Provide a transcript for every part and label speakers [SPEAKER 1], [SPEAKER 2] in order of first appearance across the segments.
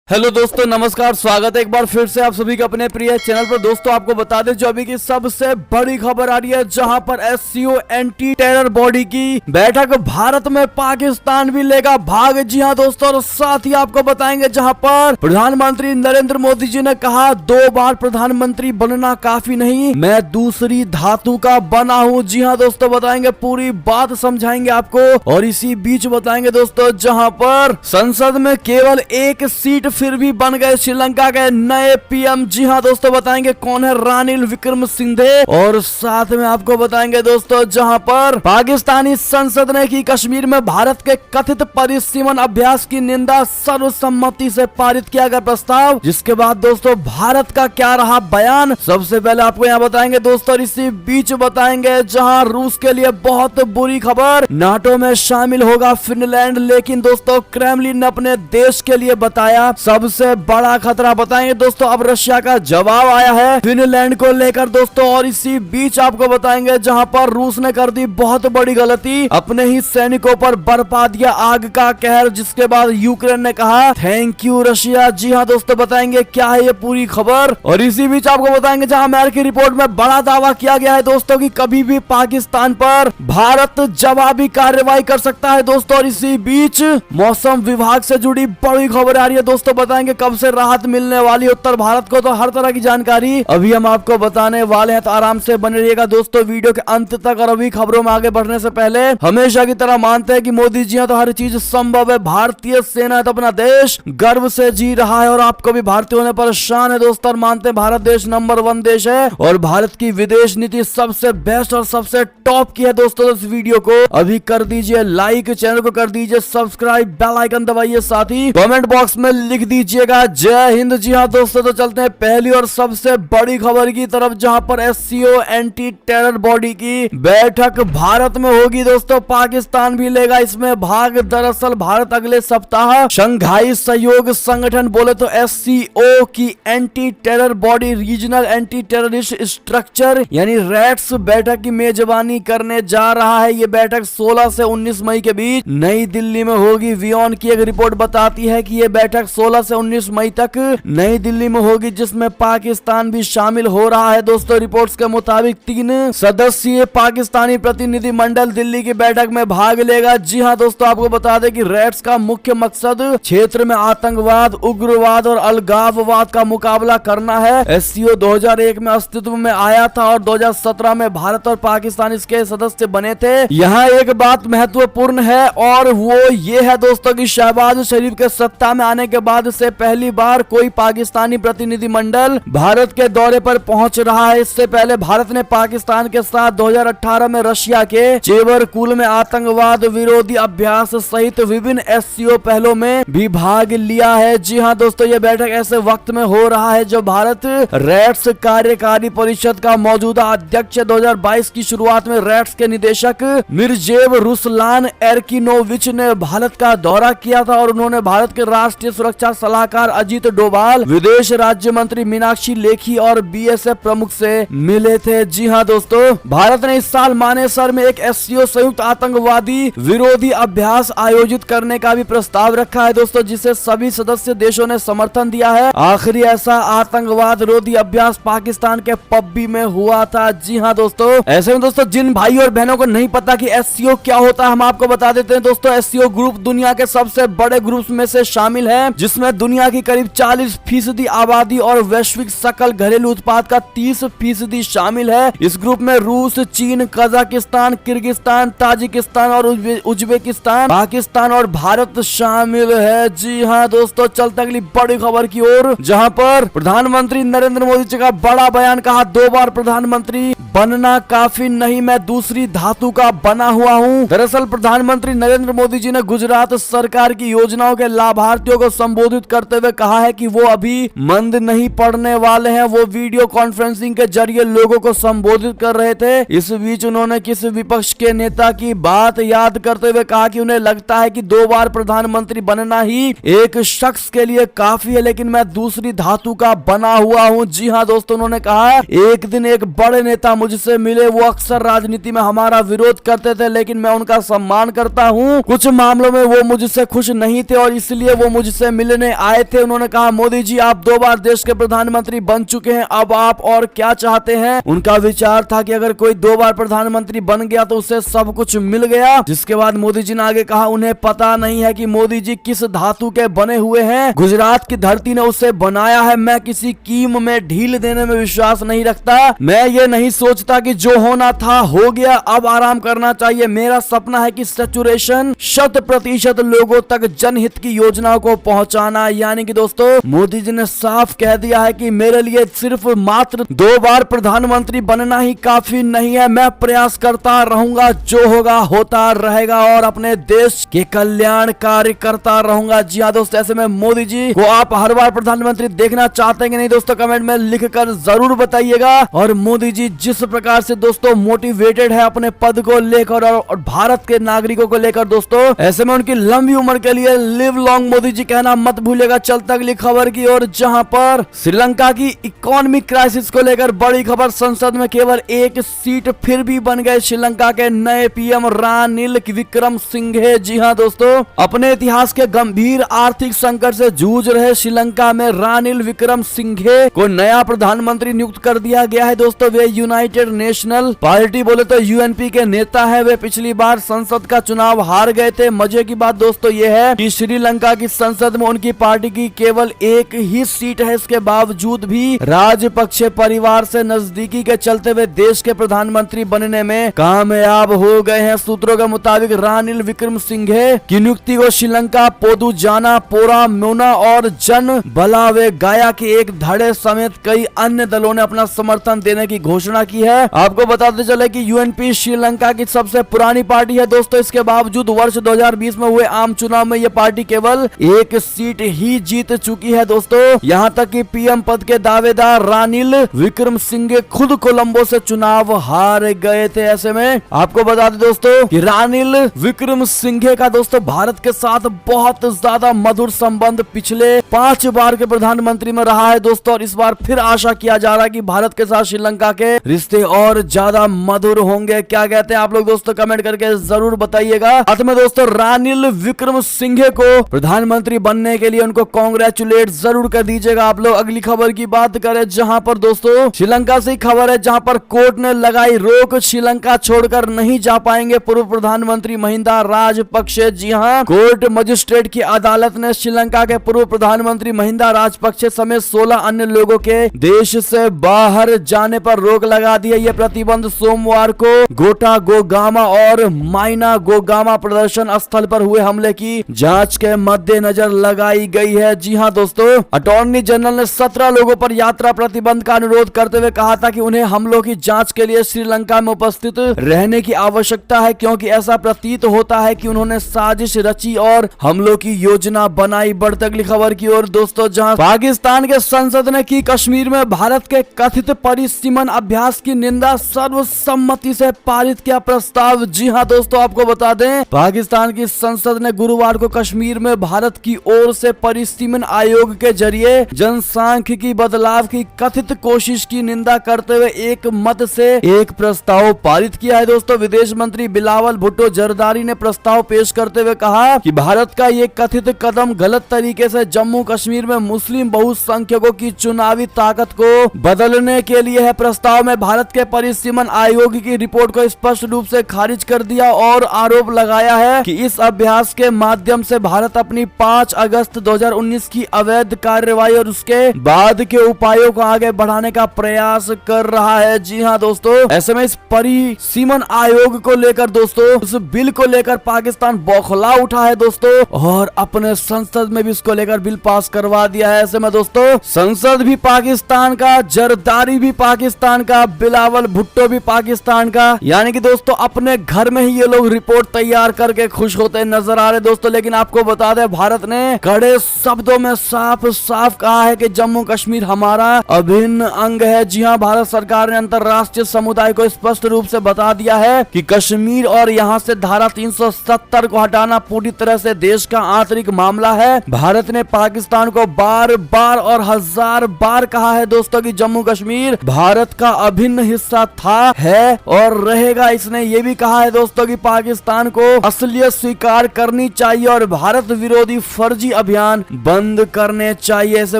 [SPEAKER 1] Hello दोस्तों, नमस्कार। स्वागत है एक बार फिर से आप सभी के अपने प्रिय चैनल पर। दोस्तों आपको बता दें जो अभी की सबसे बड़ी खबर आ रही है, जहां पर एससीओ एंटी टेरर बॉडी की बैठक भारत में पाकिस्तान भी लेगा भाग। जी हां दोस्तों, और साथ ही आपको बताएंगे जहां पर प्रधानमंत्री नरेंद्र मोदी जी ने कहा 2 बार प्रधानमंत्री बनना काफी नहीं, मैं दूसरी धातु का बना हूं। जी हां दोस्तों, बताएंगे पूरी बात, समझाएंगे आपको। और इसी बीच बताएंगे दोस्तों जहां पर संसद में केवल एक सीट फिर भी बन गए श्रीलंका के नए पीएम। जी हां दोस्तों, बताएंगे कौन है रानिल विक्रमसिंघे। और साथ में आपको बताएंगे दोस्तों जहां पर पाकिस्तानी संसद ने की कश्मीर में भारत के कथित परिसीमन अभ्यास की निंदा, सर्वसम्मति से पारित किया गया प्रस्ताव। जिसके बाद दोस्तों भारत का क्या रहा बयान, सबसे पहले आपको यहाँ बताएंगे दोस्तों। इसी बीच बताएंगे जहां रूस के लिए बहुत बुरी खबर, नाटो में शामिल होगा फिनलैंड। लेकिन दोस्तों क्रेमलिन ने अपने देश के लिए बताया सबसे बड़ा खतरा। बताएंगे दोस्तों अब रशिया का जवाब आया है फिनलैंड को लेकर दोस्तों। और इसी बीच आपको बताएंगे जहां पर रूस ने कर दी बहुत बड़ी गलती, अपने ही सैनिकों पर बरपा दिया आग का कहर। जिसके बाद यूक्रेन ने कहा थैंक यू रशिया। जी हां दोस्तों, बताएंगे क्या है ये पूरी खबर। और इसी बीच आपको बताएंगे जहां अमेरिकी रिपोर्ट में बड़ा दावा किया गया है दोस्तों कि कभी भी पाकिस्तान पर भारत जवाबी कार्रवाई कर सकता है दोस्तों। और इसी बीच मौसम विभाग से जुड़ी बड़ी खबर आ रही है दोस्तों, बताएंगे कब से राहत मिलने वाली उत्तर भारत को। तो हर तरह की जानकारी अभी हम आपको बताने वाले हैं, तो आराम से बने रहिएगा दोस्तों वीडियो के अंत तक। और अभी खबरों में आगे बढ़ने से पहले हमेशा की तरह मानते हैं कि मोदी जी हैं तो हर चीज संभव है। भारतीय सेना है तो अपना देश गर्व से जी रहा है और आपको भी भारतीय होने पर शान है दोस्तों। और मानते हैं भारत देश नंबर 1 देश है और भारत की विदेश नीति सबसे बेस्ट और सबसे टॉप की है दोस्तों। इस वीडियो को अभी कर दीजिए लाइक, चैनल को कर दीजिए सब्सक्राइब, बेल आइकन दबाइए, साथ ही कमेंट बॉक्स में लिख दीजिएगा जय हिंद। जी हां दोस्तों, तो चलते हैं पहली और सबसे बड़ी खबर की तरफ, जहां पर एससीओ एंटी टेरर बॉडी की बैठक भारत में होगी दोस्तों। पाकिस्तान भी लेगा इसमें भाग। दरअसल भारत अगले सप्ताह शंघाई सहयोग संगठन बोले तो एससीओ की anti terror body regional anti terrorist structure यानी रैट्स बैठक की मेजबानी करने जा रहा है। ये बैठक 16 से 19 मई के बीच नई दिल्ली में होगी। वियोन की एक रिपोर्ट बताती है कि ये बैठक 16 से 19 मई तक नई दिल्ली में होगी, जिसमें पाकिस्तान भी शामिल हो रहा है दोस्तों। रिपोर्ट्स के मुताबिक 3 सदस्यीय पाकिस्तानी प्रतिनिधि मंडल दिल्ली की बैठक में भाग लेगा। जी हां दोस्तों, आपको बता दें कि रैट्स का मुख्य मकसद क्षेत्र में आतंकवाद, उग्रवाद और अलगाववाद का मुकाबला करना है। एससीओ 2001 में अस्तित्व में आया था और 2017 में भारत और पाकिस्तान इसके सदस्य बने थे। यहाँ एक बात महत्वपूर्ण है और वो ये है दोस्तों कि शहबाज शरीफ के सत्ता में आने के बाद से पहली बार कोई पाकिस्तानी प्रतिनिधि मंडल भारत के दौरे पर पहुंच रहा है। इससे पहले भारत ने पाकिस्तान के साथ 2018 में रशिया के चेवरकुल में आतंकवाद विरोधी अभ्यास सहित विभिन्न एससीओ पहलों में भी भाग लिया है। जी हां दोस्तों, ये बैठक ऐसे वक्त में हो रहा है जो भारत रैट्स कार्यकारी परिषद का मौजूदा अध्यक्ष 2022 की शुरुआत में रैट्स के निदेशक मिर्जेव रुसलान एरकिनोविच ने भारत का दौरा किया था और उन्होंने भारत के राष्ट्रीय सुरक्षा सलाहकार अजीत डोभाल, विदेश राज्य मंत्री मीनाक्षी लेखी और बीएसएफ प्रमुख से मिले थे। जी हां दोस्तों, भारत ने इस साल मानेसर में एक एससीओ संयुक्त आतंकवादी विरोधी अभ्यास आयोजित करने का भी प्रस्ताव रखा है दोस्तों, जिसे सभी सदस्य देशों ने समर्थन दिया है। आखिरी ऐसा आतंकवाद विरोधी अभ्यास पाकिस्तान के पब्बी में हुआ था। जी हां दोस्तों, ऐसे में दोस्तों जिन भाई और बहनों को नहीं पता कि एससीओ क्या होता है, हम आपको बता देते हैं दोस्तों। एससीओ ग्रुप दुनिया के सबसे बड़े ग्रुप में से शामिल है, जिसमें दुनिया की करीब 40% आबादी और वैश्विक सकल घरेलू उत्पाद का 30% शामिल है। इस ग्रुप में रूस, चीन, कजाकिस्तान, किर्गिस्तान, ताजिकिस्तान और उज्बेकिस्तान, पाकिस्तान और भारत शामिल है। जी हां दोस्तों, चलते अगली बड़ी खबर की ओर, जहां पर प्रधानमंत्री नरेंद्र मोदी जी का बड़ा बयान, कहा 2 बार प्रधानमंत्री बनना काफी नहीं, मैं दूसरी धातु का बना हुआ हूं। दरअसल प्रधानमंत्री नरेंद्र मोदी जी ने गुजरात सरकार की योजनाओं के लाभार्थियों को संबोधित करते हुए कहा है कि वो अभी मंद नहीं पड़ने वाले हैं। वो वीडियो कॉन्फ्रेंसिंग के जरिए लोगों को संबोधित कर रहे थे। इस बीच उन्होंने किसी विपक्ष के नेता की बात याद करते हुए कहा कि उन्हें लगता है कि 2 बार प्रधानमंत्री बनना ही एक शख्स के लिए काफी है, लेकिन मैं दूसरी धातु का बना हुआ हूं। जी हां दोस्तों, उन्होंने कहा एक दिन एक बड़े नेता मुझसे मिले, वो अक्सर राजनीति में हमारा विरोध करते थे, लेकिन मैं उनका सम्मान करता हूं। कुछ मामलों में वो मुझसे खुश नहीं थे और इसलिए वो मुझसे मिले, मिलने आए थे। उन्होंने कहा, मोदी जी आप 2 बार देश के प्रधानमंत्री बन चुके हैं, अब आप और क्या चाहते हैं। उनका विचार था कि अगर कोई 2 बार प्रधानमंत्री बन गया तो उसे सब कुछ मिल गया। जिसके बाद मोदी जी ने आगे कहा, उन्हें पता नहीं है कि मोदी जी किस धातु के बने हुए हैं, गुजरात की धरती ने उसे बनाया है। मैं किसी कीम में ढील देने में विश्वास नहीं रखता। मैं ये नहीं सोचता कि जो होना था हो गया, अब आराम करना चाहिए। मेरा सपना है कि सैचुरेशन 100% लोगों तक जनहित की योजनाओं को पहुंचाना। यानी कि दोस्तों मोदी जी ने साफ कह दिया है कि मेरे लिए सिर्फ मात्र 2 बार प्रधानमंत्री बनना ही काफी नहीं है, मैं प्रयास करता रहूंगा, जो होगा होता रहेगा और अपने देश के कल्याण कार्य करता रहूंगा। जी हाँ दोस्तों, ऐसे में मोदी जी को आप हर बार प्रधानमंत्री देखना चाहते हैं कि नहीं दोस्तों, कमेंट में लिखकर जरूर बताइएगा। और मोदी जी जिस प्रकार से दोस्तों मोटिवेटेड है अपने पद को लेकर और भारत के नागरिकों को लेकर दोस्तों, ऐसे में उनकी लंबी उम्र के लिए लिव लॉन्ग मोदी जी कहना मत भूलिएगा। चलता अगली खबर की ओर, जहां पर श्रीलंका की इकोनॉमिक क्राइसिस को लेकर बड़ी खबर, संसद में केवल 1 सीट फिर भी बन गए श्रीलंका के नए पीएम रानिल विक्रमसिंघे। जी हां दोस्तों, अपने इतिहास के गंभीर आर्थिक संकट से जूझ रहे श्रीलंका में रानिल विक्रमसिंघे को नया प्रधानमंत्री नियुक्त कर दिया गया है। दोस्तों वे यूनाइटेड नेशनल पार्टी बोले तो यूएनपी के नेता है। वे पिछली बार संसद का चुनाव हार गए थे। मजे की बात दोस्तों ये है कि श्रीलंका की संसद में उनकी पार्टी की केवल 1 ही सीट है। इसके बावजूद भी राजपक्षे परिवार से नजदीकी के चलते हुए देश के प्रधानमंत्री बनने में कामयाब हो गए हैं। सूत्रों के मुताबिक रानिल विक्रमसिंघे की नियुक्ति को श्रीलंका पोदुजाना पोरा मोना और जन बलावे गाया के एक धड़े समेत कई अन्य दलों ने अपना समर्थन देने की घोषणा की है। आपको बताते चले कि यूएनपी श्रीलंका की सबसे पुरानी पार्टी है दोस्तों। इसके बावजूद वर्ष 2020 में हुए आम चुनाव में यह पार्टी केवल 1 सीट ही जीत चुकी है दोस्तों। यहाँ तक कि पीएम पद के दावेदार रानिल विक्रमसिंघे खुद कोलंबो से चुनाव हार गए थे। ऐसे में आपको बता दें दोस्तों कि रानिल विक्रमसिंघे का दोस्तों भारत के साथ बहुत ज्यादा मधुर संबंध पिछले 5 बार के प्रधानमंत्री में रहा है दोस्तों। और इस बार फिर आशा किया जा रहा है कि भारत के साथ श्रीलंका के रिश्ते और ज्यादा मधुर होंगे। क्या कहते हैं आप लोग दोस्तों, कमेंट करके जरूर बताइएगा। साथ में दोस्तों रानिल विक्रमसिंघे को प्रधानमंत्री बनने के लिए उनको कांग्रेचुलेट जरूर कर दीजिएगा आप लोग। अगली खबर की बात करें, जहां पर दोस्तों श्रीलंका से खबर है, जहां पर कोर्ट ने लगाई रोक, श्रीलंका छोड़कर नहीं जा पाएंगे पूर्व प्रधानमंत्री महिंदा राजपक्षे। जी हां, कोर्ट मजिस्ट्रेट की अदालत ने श्रीलंका के पूर्व प्रधानमंत्री महिंदा राजपक्षे समेत 16 अन्य लोगों के देश से बाहर जाने पर रोक लगा दी है। यह प्रतिबंध सोमवार को गोटा गोगामा और माइना गोगामा प्रदर्शन स्थल पर हुए हमले की जांच के मद्देनजर लगाई गई है। जी हां दोस्तों, अटॉर्नी जनरल ने 17 लोगों पर यात्रा प्रतिबंध का अनुरोध करते हुए कहा था कि उन्हें हमलों की जांच के लिए श्रीलंका में उपस्थित रहने की आवश्यकता है, क्योंकि ऐसा प्रतीत होता है कि उन्होंने साजिश रची और हमलों की योजना बनाई। बढ़ते अगली खबर की ओर दोस्तों, जहां पाकिस्तान के संसद ने की कश्मीर में भारत के कथित परिसीमन अभ्यास की निंदा, सर्वसम्मति से पारित किया प्रस्ताव। जी हां दोस्तों, आपको बता दें पाकिस्तान की संसद ने गुरुवार को कश्मीर में भारत की ओर से परिसीमन आयोग के जरिए जनसांख्यिकी बदलाव की कथित कोशिश की निंदा करते हुए एक मत से एक प्रस्ताव पारित किया है दोस्तों। विदेश मंत्री बिलावल भुट्टो जरदारी ने प्रस्ताव पेश करते हुए कहा कि भारत का ये कथित कदम गलत तरीके से जम्मू कश्मीर में मुस्लिम बहुसंख्यकों की चुनावी ताकत को बदलने के लिए है। प्रस्ताव में भारत के परिसीमन आयोग की रिपोर्ट को स्पष्ट रूप से खारिज कर दिया और आरोप लगाया है कि इस अभ्यास के माध्यम से भारत अपनी 5 अगस्त 2019 की अवैध कार्रवाई और उसके बाद के उपायों को आगे बढ़ाने का प्रयास कर रहा है। जी हाँ दोस्तों, ऐसे में इस परिसीमन आयोग को लेकर दोस्तों, उस बिल को लेकर पाकिस्तान बौखला उठा है दोस्तों और अपने संसद में भी इसको लेकर बिल पास करवा दिया है। ऐसे में दोस्तों संसद भी पाकिस्तान का, जरदारी भी पाकिस्तान का, बिलावल भुट्टो भी पाकिस्तान का, यानी कि दोस्तों अपने घर में ही ये लोग रिपोर्ट तैयार करके खुश होते नजर आ रहे दोस्तों। लेकिन आपको बता दें भारत ने कड़े शब्दों में साफ साफ कहा है कि जम्मू कश्मीर हमारा अभिन्न अंग है। जी हाँ, भारत सरकार ने अंतर्राष्ट्रीय समुदाय को स्पष्ट रूप से बता दिया है कि कश्मीर और यहाँ से धारा 370 को हटाना पूरी तरह से देश का आंतरिक मामला है। भारत ने पाकिस्तान को बार बार और 1000 बार कहा है दोस्तों कि जम्मू कश्मीर भारत का अभिन्न हिस्सा था, है और रहेगा। इसने ये भी कहा है दोस्तों कि पाकिस्तान को असलियत स्वीकार करनी चाहिए और भारत विरोधी फर्जी अभियान बंद करने चाहिए। ऐसे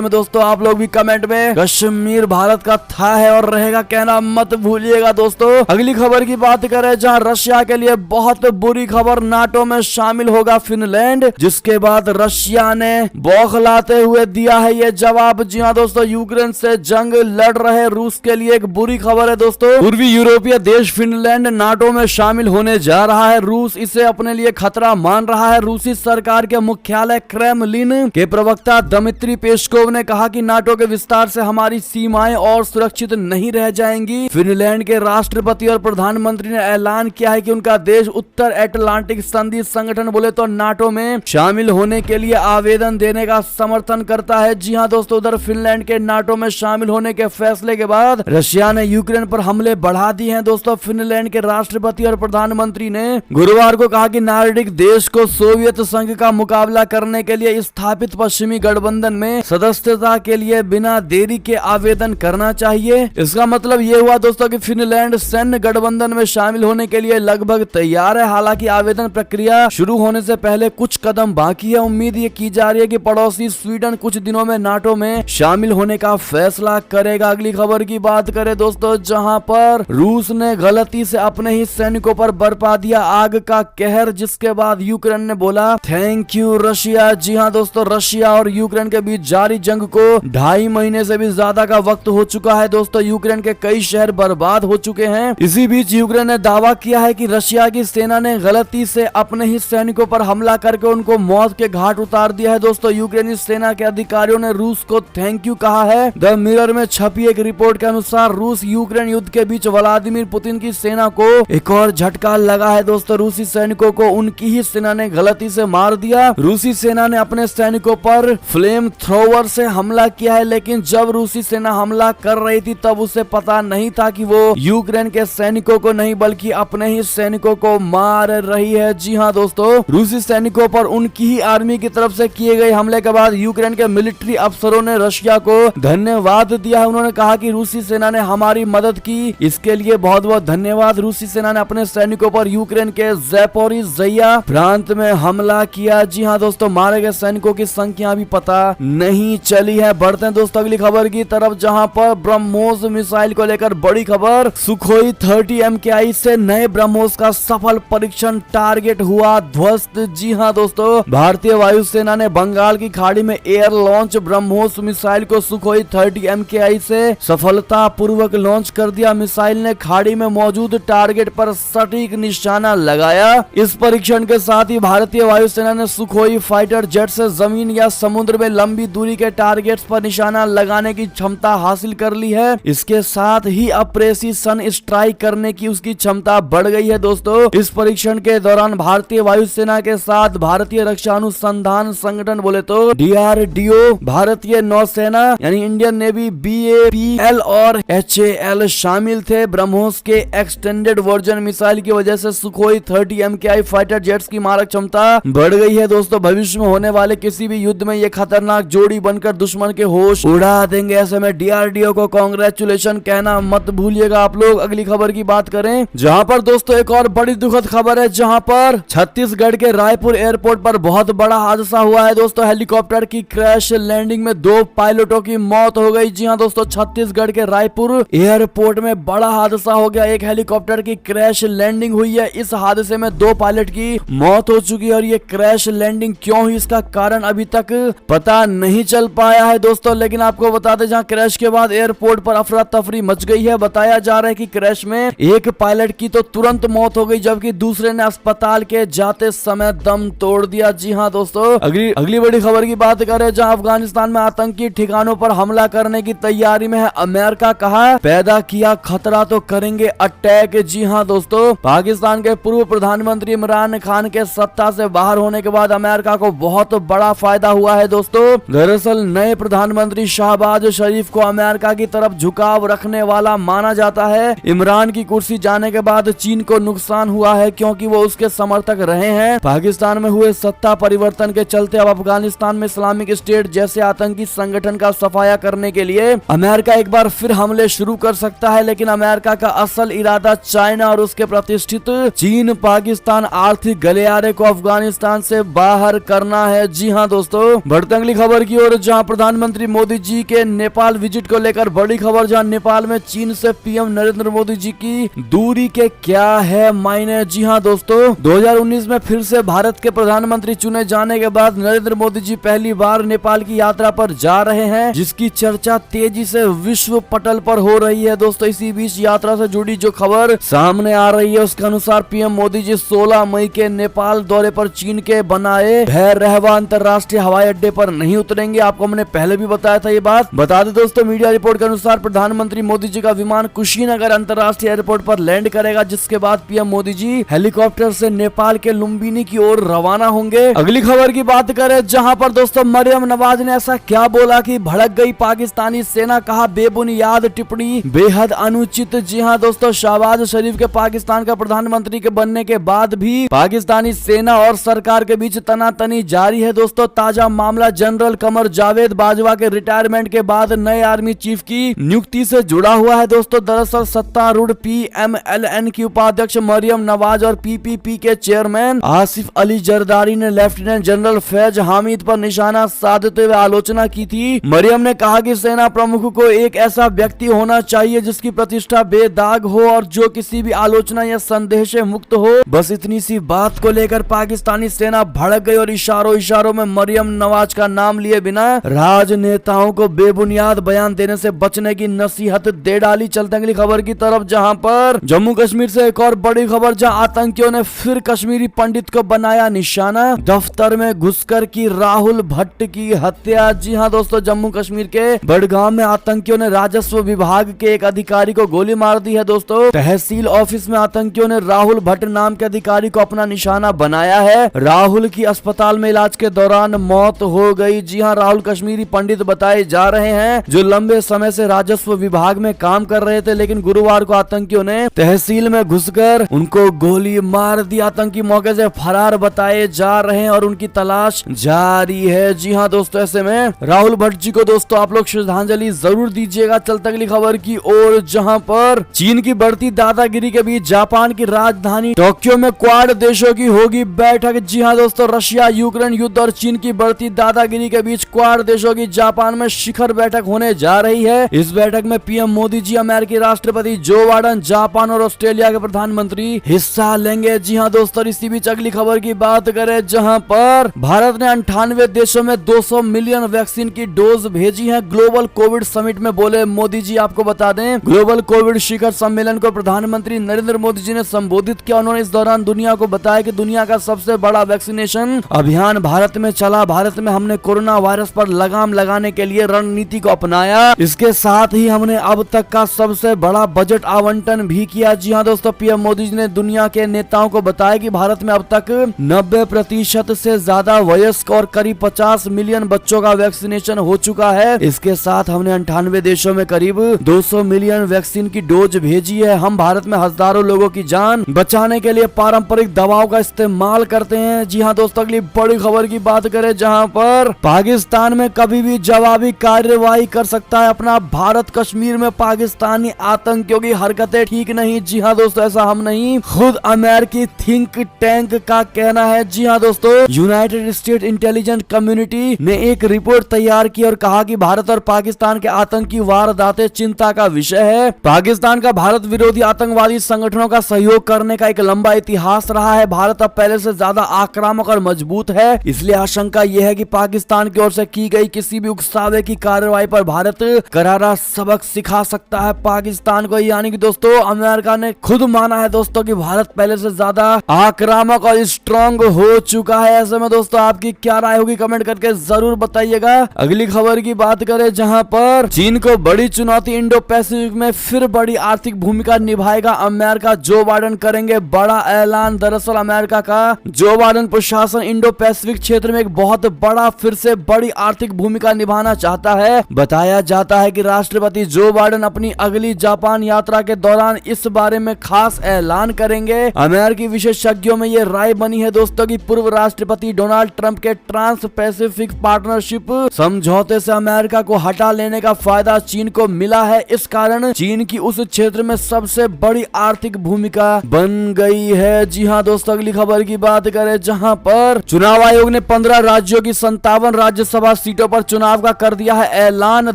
[SPEAKER 1] में दोस्तों आप लोग भी कमेंट में कश्मीर भारत का था है और रहेगा कहना मत भूलिएगा। दोस्तों अगली खबर की बात करें जहां रशिया के लिए बहुत बुरी खबर, नाटो में शामिल होगा फिनलैंड, जिसके बाद रशिया ने बौखलाते हुए दिया है ये जवाब। जी हाँ दोस्तों, यूक्रेन से जंग लड़ रहे रूस के लिए एक बुरी खबर है। दोस्तों पूर्वी यूरोपीय देश फिनलैंड नाटो में शामिल होने जा रहा है। रूस इसे अपने लिए खतरा मान रहा है। रूसी सरकार के मुख्यालय क्रेमलिन के प्रवक्ता दमित्री पेस्कोव ने कहा कि नाटो के विस्तार से हमारी सीमाएं और सुरक्षित नहीं रह जाएंगी। फिनलैंड के राष्ट्रपति और प्रधानमंत्री ने ऐलान किया है कि उनका देश उत्तर अटलांटिक संधि संगठन बोले तो नाटो में शामिल होने के लिए आवेदन देने का समर्थन करता है। जी हाँ दोस्तों, उधर फिनलैंड के नाटो में शामिल होने के फैसले के बाद रशिया ने यूक्रेन पर हमले बढ़ा दिए हैं। दोस्तों फिनलैंड के राष्ट्रपति और प्रधानमंत्री ने गुरुवार को कहा कि नार्डिक देश को सोवियत संघ का मुकाबला करने के लिए स्थापित पश्चिमी गठबंधन में सदस्यता के लिए बिना देरी के आवेदन करना चाहिए। इसका मतलब ये हुआ दोस्तों कि फिनलैंड सैन्य गठबंधन में शामिल होने के लिए लगभग तैयार है। हालांकि आवेदन प्रक्रिया शुरू होने से पहले कुछ कदम बाकी है। उम्मीद ये की जा रही है कि पड़ोसी स्वीडन कुछ दिनों में नाटो में शामिल होने का फैसला करेगा। अगली खबर की बात करें दोस्तों, जहां पर रूस ने गलती से अपने ही सैनिकों पर बरपा दिया आग का कहर, जिसके बाद यूक्रेन ने बोला थैंक यू रशिया। जी हाँ दोस्तों, रशिया और यूक्रेन के बीच जारी जंग को 2.5 महीने से भी ज्यादा का वक्त हो चुका है। दोस्तों यूक्रेन के कई शहर बर्बाद हो चुके हैं। इसी बीच यूक्रेन ने दावा किया है कि रशिया की सेना ने गलती से अपने ही सैनिकों पर हमला करके उनको मौत के घाट उतार दिया है। दोस्तों यूक्रेनी सेना के अधिकारियों ने रूस को थैंक यू कहा है। द मिरर में छपी एक रिपोर्ट के अनुसार रूस यूक्रेन युद्ध के बीच व्लादिमीर पुतिन की सेना को एक और झटका लगा है। दोस्तों रूसी सैनिकों को उनकी ही सेना ने गलती से मार दिया। रूसी सेना ने अपने सैनिकों पर फ्लेम थ्रोवर से हमला किया है, लेकिन जब रूसी सेना हमला कर रही थी तब उसे पता नहीं था कि वो यूक्रेन के सैनिकों को नहीं बल्कि अपने ही सैनिकों को मार रही है। जी हाँ दोस्तों, रूसी सैनिकों पर उनकी ही आर्मी की तरफ से किए गए हमले के बाद यूक्रेन के मिलिट्री अफसरों ने रशिया को धन्यवाद दिया है। उन्होंने कहा कि रूसी सेना ने हमारी मदद की, इसके लिए बहुत बहुत धन्यवाद। रूसी सेना ने अपने सैनिकों पर यूक्रेन के ज़ैपोरिज़िया प्रांत में हमला किया। जी हाँ दोस्तों, मारे गए सैनिकों की संख्या भी पता नहीं चली है। बढ़ते हैं दोस्तों अगली खबर की तरफ, जहां पर ब्रह्मोस मिसाइल को लेकर बड़ी खबर। सुखोई 30 MKI से नए ब्रह्मोस का सफल परीक्षण, टारगेट हुआ ध्वस्त। जी हाँ दोस्तों, भारतीय वायुसेना ने बंगाल की खाड़ी में एयर लॉन्च ब्रह्मोस मिसाइल को सुखोई 30 MKI से सफलता पूर्वक लॉन्च कर दिया। मिसाइल ने खाड़ी में मौजूद टारगेट पर सटीक निशाना लगाया। इस परीक्षण के साथ ही भारतीय वायुसेना ने सुखोई फाइटर जेट से जमीन या समुद्र में लंबी दूरी के टारगेट्स पर निशाना लगाने की क्षमता हासिल कर ली है। इसके साथ ही अब प्रेसिशन स्ट्राइक करने की उसकी क्षमता बढ़ गई है। दोस्तों इस परीक्षण के दौरान भारतीय वायुसेना के साथ भारतीय रक्षा अनुसंधान संगठन बोले तो DRDO, भारतीय नौसेना यानी इंडियन नेवी, BAPL और HAL शामिल थे। ब्रह्मोस के एक्सटेंडेड वर्जन मिसाइल की वजह से सुखोई 30 MKI फाइटर जेट्स की मारक क्षमता बढ़ गई है। दोस्तों भविष्य में होने वाले किसी भी युद्ध में ये खतरनाक जोड़ी बनकर दुश्मन के होश उड़ा देंगे। ऐसे में DRDO को कांग्रेचुलेशन कहना मत भूलिएगा आप लोग। अगली खबर की बात करें, जहां पर दोस्तों एक और बड़ी दुखद खबर है, जहां पर छत्तीसगढ़ के रायपुर एयरपोर्ट पर बहुत बड़ा हादसा हुआ है। दोस्तों हेलीकॉप्टर की क्रैश लैंडिंग में 2 पायलटों की मौत हो गई। जी हाँ दोस्तों, छत्तीसगढ़ के रायपुर एयरपोर्ट में बड़ा हादसा हो गया। एक हेलीकॉप्टर की क्रैश लैंडिंग हुई है। इस हादसे में 2 पायलट की मौत हो चुकी है और ये क्रैश लैंडिंग क्यों हुई इसका कारण अभी तक पता नहीं चल पाया है दोस्तों। लेकिन आपको बता दें, जहां क्रैश के बाद एयरपोर्ट पर अफरा तफरी मच गई है। बताया जा रहा है कि क्रैश में एक पायलट की तो तुरंत मौत हो गई, जबकि दूसरे ने अस्पताल के जाते समय दम तोड़ दिया। जी हाँ दोस्तों, अगली बड़ी खबर की बात करें, जहां अफगानिस्तान में आतंकी ठिकानों पर हमला करने की तैयारी में है अमेरिका। कहा पैदा किया खतरा तो करेंगे अटैक। जी हाँ दोस्तों, पाकिस्तान के पूर्व प्रधानमंत्री इमरान खान के सत्ता से बाहर होने के बाद अमेरिका को बहुत बड़ा फायदा हुआ है। दोस्तों दरअसल नए प्रधानमंत्री शहबाज शरीफ को अमेरिका की तरफ झुकाव रखने वाला माना जाता है। इमरान की कुर्सी जाने के बाद चीन को नुकसान हुआ है, क्योंकि वो उसके समर्थक रहे हैं। पाकिस्तान में हुए सत्ता परिवर्तन के चलते अब अफगानिस्तान में इस्लामिक स्टेट जैसे आतंकी संगठन का सफाया करने के लिए अमेरिका एक बार फिर हमले शुरू कर सकता है। लेकिन अमेरिका का असल इरादा चाइना और उसके प्रतिष्ठित चीन पाकिस्तान आर्थिक गलियारे को अफगानिस्तान से बाहर करना है। जी हाँ दोस्तों, बढ़ते अगली खबर की ओर, जहां प्रधानमंत्री मोदी जी के नेपाल विजिट को लेकर बड़ी खबर, जहां नेपाल में चीन से पीएम नरेंद्र मोदी जी की दूरी के क्या है मायने। जी हाँ दोस्तों, 2019 में फिर से भारत के प्रधानमंत्री चुने जाने के बाद नरेंद्र मोदी जी पहली बार नेपाल की यात्रा पर जा रहे हैं, जिसकी चर्चा तेजी से विश्व पटल पर हो रही है दोस्तों। इसी बीच यात्रा से जुड़ी जो खबर सामने आ रही है उसके अनुसार पीएम मोदी जी 16 मई के नेपाल दौरे पर चीन के बनाए भैरहवा अंतर्राष्ट्रीय हवाई अड्डे पर नहीं उतरेंगे। आपको हमने पहले भी बताया था ये बात। बता दें दोस्तों, मीडिया रिपोर्ट के अनुसार प्रधानमंत्री मोदी जी का विमान कुशीनगर अंतर्राष्ट्रीय एयरपोर्ट पर लैंड करेगा, जिसके बाद पीएम मोदी जी हेलीकॉप्टर से नेपाल के लुम्बिनी की ओर रवाना होंगे। अगली खबर की बात करें, जहां पर दोस्तों मरियम नवाज ने ऐसा क्या बोला कि भड़क गई पाकिस्तानी सेना, कहा बेबुनियाद टिप्पणी बेहद अनुचित। जी हाँ दोस्तों, शहबाज शरीफ के पाकिस्तान का प्रधानमंत्री के बनने के बाद भी पाकिस्तानी सेना और सरकार के बीच तनातनी जारी है दोस्तों। ताजा मामला जनरल कमर जावेद बाजवा के रिटायरमेंट के बाद नए आर्मी चीफ की नियुक्ति से जुड़ा हुआ है दोस्तों। दरअसल सत्तारूढ़ PMLN की उपाध्यक्ष मरियम नवाज और PPP के चेयरमैन आसिफ अली जरदारी ने लेफ्टिनेंट जनरल फैज हामिद पर निशाना साधते हुए आलोचना की थी। मरियम ने कहा कि सेना प्रमुख को एक ऐसा व्यक्ति होना चाहिए जिसकी प्रतिष्ठा बेदाग हो और जो किसी भी आलोचना या संदेह से मुक्त हो। बस इतनी सी बात को लेकर पाकिस्तानी सेना भड़क गई और इशारों में मरियम नवाज का नाम लिए बिना राजनेताओं को बेबुनियाद बयान देने से बचने की नसीहत दे डाली। चलते अगली खबर की तरफ, जहां पर जम्मू कश्मीर से एक और बड़ी खबर, जहां आतंकियों ने फिर कश्मीरी पंडित को बनाया निशाना, दफ्तर में घुसकर की राहुल भट्ट की हत्या। जी हाँ दोस्तों, जम्मू कश्मीर के बड़गाम में आतंकियों ने राजस्व विभाग के एक अधिकारी को गोली मार दी है दोस्तों। तहसील ऑफिस में आतंकियों ने राहुल भट्ट नाम के अधिकारी को अपना निशाना बनाया है। राहुल की अस्पताल में इलाज के दौरान मौत हो गई। जी हाँ, राहुल कश्मीरी पंडित बताए जा रहे हैं जो लंबे समय से राजस्व विभाग में काम कर रहे थे, लेकिन गुरुवार को आतंकियों ने तहसील में घुसकर उनको गोली मार दी। आतंकी मौके से फरार बताए जा रहे हैं और उनकी तलाश जारी है। जी हाँ दोस्तों, ऐसे में राहुल भट्ट जी को दोस्तों आप लोग श्रद्धांजलि जरूर दीजिएगा। चलते अगली खबर की ओर, जहां पर चीन की बढ़ती दादागिरी के बीच जापान की राजधानी टोक्यो में क्वाड देशों की होगी बैठक। जी हाँ दोस्तों, रशिया यूक्रेन युद्ध और चीन की बढ़ती दादागिरी के बीच क्वाड देशों की जापान में शिखर बैठक होने जा रही है। इस बैठक में पीएम मोदी जी, अमेरिकी राष्ट्रपति जो बाइडेन, जापान और ऑस्ट्रेलिया के प्रधानमंत्री हिस्सा लेंगे। जी हाँ दोस्तों, इसी बीच अगली खबर की बात करें, जहां पर भारत ने 98 देशों में 200 मिलियन वैक्सीन की डोज भेजी है। ग्लोबल कोविड समिट में बोले मोदी जी। आपको बता दें, ग्लोबल कोविड शिखर सम्मेलन को प्रधानमंत्री नरेंद्र मोदी जी ने संबोधित किया। उन्होंने इस दौरान दुनिया को बताया कि दुनिया का सबसे बड़ा वैक्सीनेशन अभियान भारत में चला। भारत में हमने कोरोना वायरस पर लगाम लगाने के लिए रणनीति को अपनाया। इसके साथ ही हमने अब तक का सबसे बड़ा बजट आवंटन भी किया। जी हाँ दोस्तों, पीएम मोदी जी ने दुनिया के नेताओं को बताया कि भारत में अब तक 90% से ज्यादा वयस्क और करीब 50 मिलियन बच्चों का वैक्सीनेशन हो चुका है। इसके साथ हमने 98 देशों में करीब 200 मिलियन वैक्सीन की डोज भेजी है। हम भारत में हजारों लोगों की जान बचाने के लिए पारंपरिक दवाओं का इस्तेमाल करते हैं। जी हाँ दोस्तों, अगली बड़ी खबर की बात करें, जहां पर पाकिस्तान में कभी भी जवाबी कार्यवाही कर सकता है अपना भारत। कश्मीर में पाकिस्तानी आतंकियों की हरकतें ठीक नहीं। जी हाँ दोस्तों, ऐसा हम नहीं, खुद अमेरिकी थिंक टैंक का कहना है। जी हाँ दोस्तों, यूनाइटेड स्टेट इंटेलिजेंस कम्युनिटी ने एक रिपोर्ट तैयार की और कहा कि भारत और पाकिस्तान के आतंकी वारदातें चिंता का विषय है। पाकिस्तान का भारत विरोधी आतंकवादी संगठनों का सहयोग करने का एक लंबा इतिहास रहा है। भारत अब पहले से ज्यादा आक्रामक और मजबूत है, इसलिए आशंका यह है कि पाकिस्तान की ओर से की गई किसी भी उकसावे की कार्रवाई पर भारत करारा सबक सिखा सकता है पाकिस्तान को। यानी कि दोस्तों, अमेरिका ने खुद माना है दोस्तों कि भारत पहले से ज्यादा आक्रामक और स्ट्रॉन्ग हो चुका है। ऐसे में दोस्तों आपकी क्या राय होगी, कमेंट करके जरूर बताइएगा। अगली खबर की बात करें, जहां पर चीन को बड़ी चुनौती, इंडो पैसिफिक में फिर बड़ी आर्थिक भूमिका निभाएगा अमेरिका। जो बाइडेन करेंगे बड़ा ऐलान। दरअसल अमेरिका का जो बाइडेन प्रशासन इंडो पैसिफिक क्षेत्र में एक बहुत बड़ा फिर से बड़ी आर्थिक भूमिका निभाना चाहता है। बताया जाता है कि राष्ट्रपति जो बाइडेन अपनी अगली जापान यात्रा के दौरान इस बारे में खास ऐलान करेंगे। अमेरिकी विशेषज्ञों में ये राय बनी है दोस्तों कि पूर्व राष्ट्रपति डोनाल्ड ट्रंप के ट्रांस पैसिफिक पार्टनरशिप समझौते से अमेरिका को हटा लेने का फायदा चीन को मिला है। इस कारण चीन की उस क्षेत्र में सबसे बड़ी आर्थिक भूमिका बन गई है। जी हाँ दोस्तों, अगली खबर की बात करें, जहां पर चुनाव आयोग ने 15 राज्यों की 57 राज्यसभा सीटों पर चुनाव का कर दिया है ऐलान।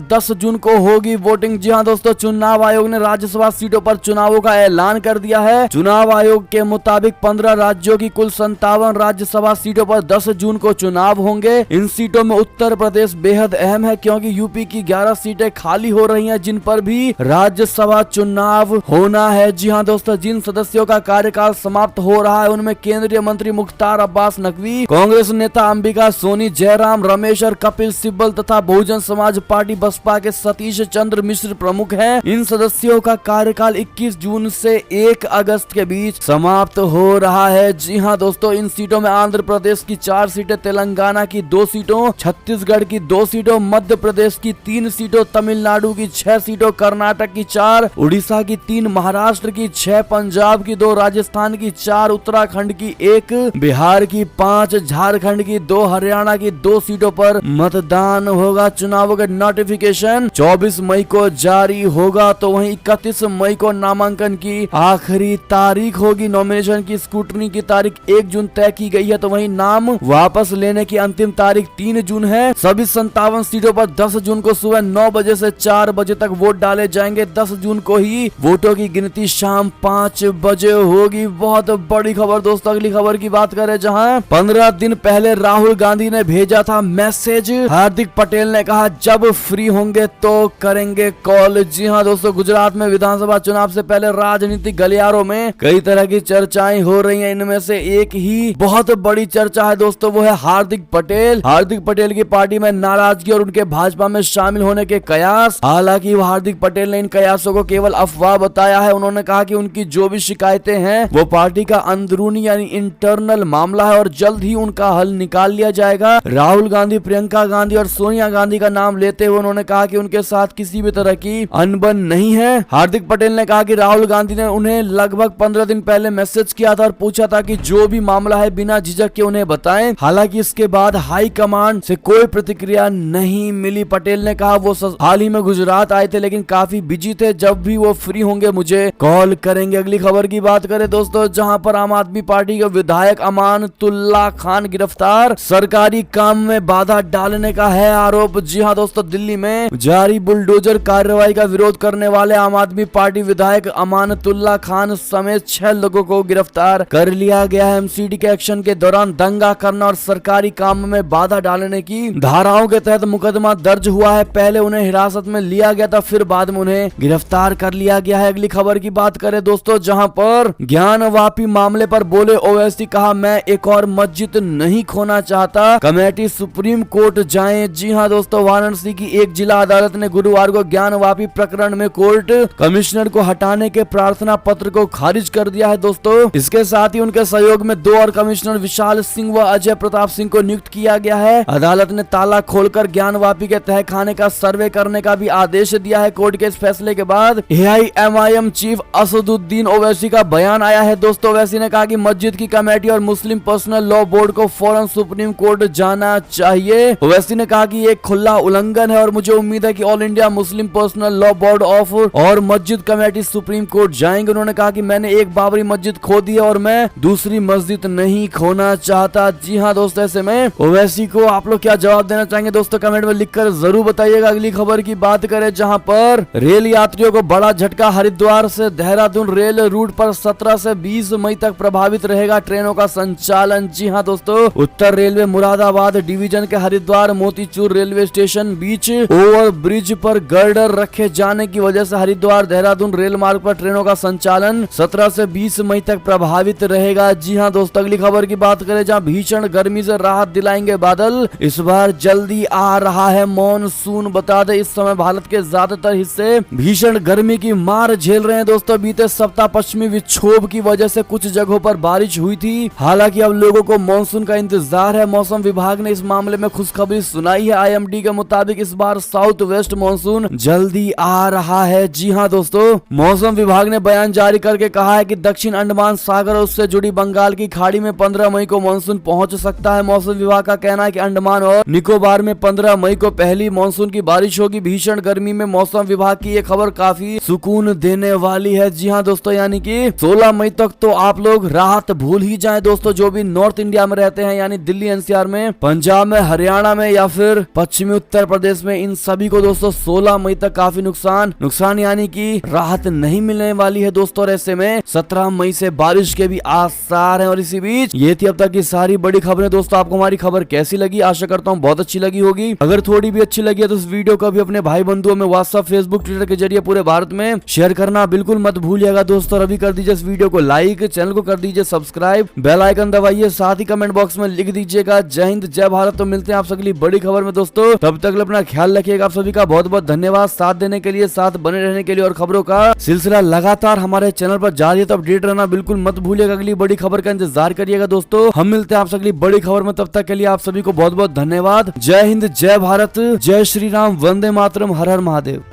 [SPEAKER 1] 10 जून को होगी वोटिंग। जी हां दोस्तों, चुनाव आयोग ने राज्यसभा सीटों पर चुनावों का ऐलान कर दिया है। चुनाव आयोग के मुताबिक 15 राज्यों की कुल 57 राज्यसभा सीटों पर 10 जून को चुनाव होंगे। इन सीटों में उत्तर प्रदेश बेहद अहम है क्योंकि यूपी की 11 सीटें खाली हो रही हैं जिन पर भी राज्यसभा चुनाव होना है। जी हां दोस्तों, जिन सदस्यों का कार्यकाल समाप्त हो रहा है उनमें केंद्रीय मंत्री मुख्तार अब्बास नकवी, कांग्रेस नेता अंबिका सोनी, जयराम रमेश और कपिल सिब्बल तथा बहुजन समाज पार्टी बसपा के सतीश चंद्र मिश्र प्रमुख हैं। इन सदस्यों का कार्यकाल 21 जून से 1 अगस्त के बीच समाप्त हो रहा है। जी हां दोस्तों, इन सीटों में आंध्र प्रदेश की 4 सीटें, तेलंगाना की 2 सीटों, छत्तीसगढ़ की 2 सीटों, मध्य प्रदेश की 3 सीटों, तमिलनाडु की 6 सीटों, कर्नाटक की 4, उड़ीसा की 3, महाराष्ट्र की 6, पंजाब की 2, राजस्थान की 4, उत्तराखंड की 1, बिहार की 5, झारखंड की 2, हरियाणा की 2 सीटों पर मतदान होगा। चुनावों के नोटिफिकेशन 24 मई को जारी होगा तो वहीं 31 मई को नामांकन की आखिरी तारीख होगी। नॉमिनेशन की स्क्रूटनी की तारीख 1 जून तय की गई है तो वहीं नाम वापस लेने की अंतिम तारीख 3 जून है। सभी 57 सीटों पर 10 जून को सुबह 9 बजे से 4 बजे तक वोट डाले जाएंगे। 10 जून को ही वोटों की गिनती शाम 5 बजे होगी। बहुत बड़ी खबर दोस्तों, अगली खबर की बात करें जहां 15 दिन पहले राहुल गांधी ने भेजा था मैसेज। हार्दिक पटेल ने कहा जब फ्री होंगे तो करेंगे कॉल। जी हां दोस्तों, गुजरात में विधानसभा चुनाव से पहले राजनीतिक गलियारों में कई तरह की चर्चाएं हो रही हैं। इनमें से एक ही बहुत बड़ी चर्चा है दोस्तों, वो है हार्दिक पटेल। हार्दिक पटेल की पार्टी में नाराजगी और उनके भाजपा में शामिल होने के कयास। हालांकि हार्दिक पटेल ने इन कयासों को केवल अफवाह बताया है। उन्होंने कहा कि उनकी जो भी शिकायतें हैं वो पार्टी का अंदरूनी यानी इंटरनल मामला है और जल्द ही उनका हल निकाल लिया जाएगा। राहुल गांधी, प्रियंका गांधी और सोनिया गांधी का नाम लेते हुए उन्होंने कहा कि उनके साथ किसी भी तरह की अनबन नहीं है। हार्दिक पटेल ने कहा कि राहुल गांधी ने उन्हें लगभग 15 दिन पहले मैसेज किया था और पूछा था कि जो भी मामला है बिना झिझक के उन्हें बताएं। हालांकि इसके बाद हाई कमांड से कोई प्रतिक्रिया नहीं मिली। पटेल ने कहा वो हाल ही में गुजरात आए थे लेकिन काफी बिजी थे, जब भी वो फ्री होंगे मुझे कॉल करेंगे। अगली खबर की बात करें दोस्तों, जहां पर आम आदमी पार्टी के विधायक अमानतुल्लाह खान गिरफ्तार। सरकारी काम में बाधा डालने का है आरोप। जी हां दोस्तों, दिल्ली में जारी बुलडोजर कार्रवाई का विरोध करने वाले आम आदमी पार्टी विधायक अमानतुल्लाह खान समेत 6 लोगों को गिरफ्तार कर लिया गया है। एमसीडी के एक्शन के दौरान दंगा करना और सरकारी काम में बाधा डालने की धाराओं के तहत मुकदमा दर्ज हुआ है। पहले उन्हें हिरासत में लिया गया था, फिर बाद में उन्हें गिरफ्तार कर लिया गया है। अगली खबर की बात करें दोस्तों, जहां पर ज्ञानवापी मामले पर बोले ओवैसी, कहा मैं एक और मस्जिद नहीं खोना चाहता, कमेटी सुप्रीम कोर्ट जाए। जी हां दोस्तों, वाराणसी की एक जिला अदालत ने गुरुवार को ज्ञानवापी प्रकरण में कोर्ट कमिश्नर को हटाने के प्रार्थना पत्र को खारिज कर दिया है दोस्तों। इसके साथ ही उनके सहयोग में 2 और कमिश्नर विशाल सिंह व अजय प्रताप सिंह को नियुक्त किया गया है। अदालत ने ताला खोलकर ज्ञानवापी के तहखाने का सर्वे करने का भी आदेश दिया है। कोर्ट के इस फैसले के बाद AIMIM चीफ असदुद्दीन ओवैसी का बयान आया है दोस्तों। ओवैसी ने कहा कि मस्जिद की कमेटी और मुस्लिम पर्सनल लॉ बोर्ड को फौरन सुप्रीम कोर्ट जाना चाहिए। ओवैसी ने कहा कि ये खुला उल्लंघन है और मुझे उम्मीद है कि all India Muslim personal law board of और मस्जिद कमेटी सुप्रीम कोर्ट जाएंगे। उन्होंने कहा कि मैंने एक बाबरी मस्जिद खो दी है और मैं दूसरी मस्जिद नहीं खोना चाहता। जी हाँ दोस्तों, ऐसे में ओवैसी को आप लोग क्या जवाब देना चाहेंगे दोस्तों, कमेंट में लिखकर जरूर बताइएगा। अगली खबर की बात करें, जहां पर रेल यात्रियों को बड़ा झटका। हरिद्वार से देहरादून रेल रूट पर 17 से 20 मई तक प्रभावित रहेगा ट्रेनों का संचालन। जी हाँ दोस्तों, उत्तर रेलवे मुरादाबाद डिवीजन के हरिद्वार मोतीचूर रेलवे स्टेशन बीच ओवर ब्रिज पर गर्डर रखे जाने की वजह से हरिद्वार देहरादून रेल मार्ग पर ट्रेनों का संचालन 17 से 20 मई तक प्रभावित रहेगा। जी हाँ दोस्तों, अगली खबर की बात करें, जहां भीषण गर्मी से राहत दिलाएंगे बादल। इस बार जल्दी आ रहा है मॉनसून। बता दें, इस समय भारत के ज्यादातर हिस्से भीषण गर्मी की मार झेल रहे हैं दोस्तों। बीते सप्ताह पश्चिमी विक्षोभ की वजह से कुछ जगहों पर बारिश हुई थी। हालांकि अब लोगों को मॉनसून का इंतजार है। मौसम विभाग ने इस मामले में खुशखबरी सुनाई है। IMD के मुताबिक इस बार साउथ वेस्ट मॉनसून जल्दी आ रहा है। जी हाँ दोस्तों, मौसम विभाग ने बयान जारी करके कहा है कि दक्षिण अंडमान सागर और उससे जुड़ी बंगाल की खाड़ी में 15 मई को मॉनसून पहुंच सकता है। मौसम विभाग का कहना है कि अंडमान और निकोबार में 15 मई को पहली मॉनसून की बारिश होगी। भीषण गर्मी में मौसम विभाग की ये खबर काफी सुकून देने वाली है। जी हाँ दोस्तों, यानी कि 16 मई तक तो आप लोग राहत भूल ही जाएं दोस्तों। जो भी नॉर्थ इंडिया में रहते हैं यानी यानी दिल्ली एनसीआर में, पंजाब में, हरियाणा में या फिर पश्चिमी उत्तर प्रदेश में, इन सभी को दोस्तों 16 मई तक काफी नुकसान यानी कि राहत नहीं मिलने वाली है दोस्तों। और ऐसे में 17 मई से बारिश के भी आसार हैं। और इसी बीच ये थी अब तक की सारी बड़ी खबरें दोस्तों। आपको हमारी खबर कैसी लगी? आशा करता हूँ बहुत अच्छी लगी होगी। अगर थोड़ी भी अच्छी लगी है तो इस वीडियो को भी अपने भाई बंधुओं में व्हाट्सएप, फेसबुक, ट्विटर के जरिए पूरे भारत में शेयर करना बिल्कुल मत भूलिएगा दोस्तों। और अभी कर दीजिए इस वीडियो को लाइक, चैनल को कर दीजिए सब्सक्राइब, बेल आइकन दबाइए, साथ ही कमेंट बॉक्स में लिख दीजिएगा जय हिंद जय भारत। तो मिलते हैं आप अगली बड़ी खबर में दोस्तों। तब तक अपना ख्याल रखिएगा। आप सभी का बहुत बहुत धन्यवाद साथ देने के लिए, साथ बने रहने के लिए। और खबरों का सिलसिला लगातार हमारे चैनल पर जारी है, तो अपडेट रहना बिल्कुल मत भूलिएगा। अगली बड़ी खबर का इंतजार करिएगा दोस्तों। हम मिलते हैं आपसे अगली बड़ी खबर में, तब तक के लिए आप सभी को बहुत बहुत धन्यवाद। जय हिंद जय भारत, जय श्री राम, वंदे मातरम, हर हर महादेव।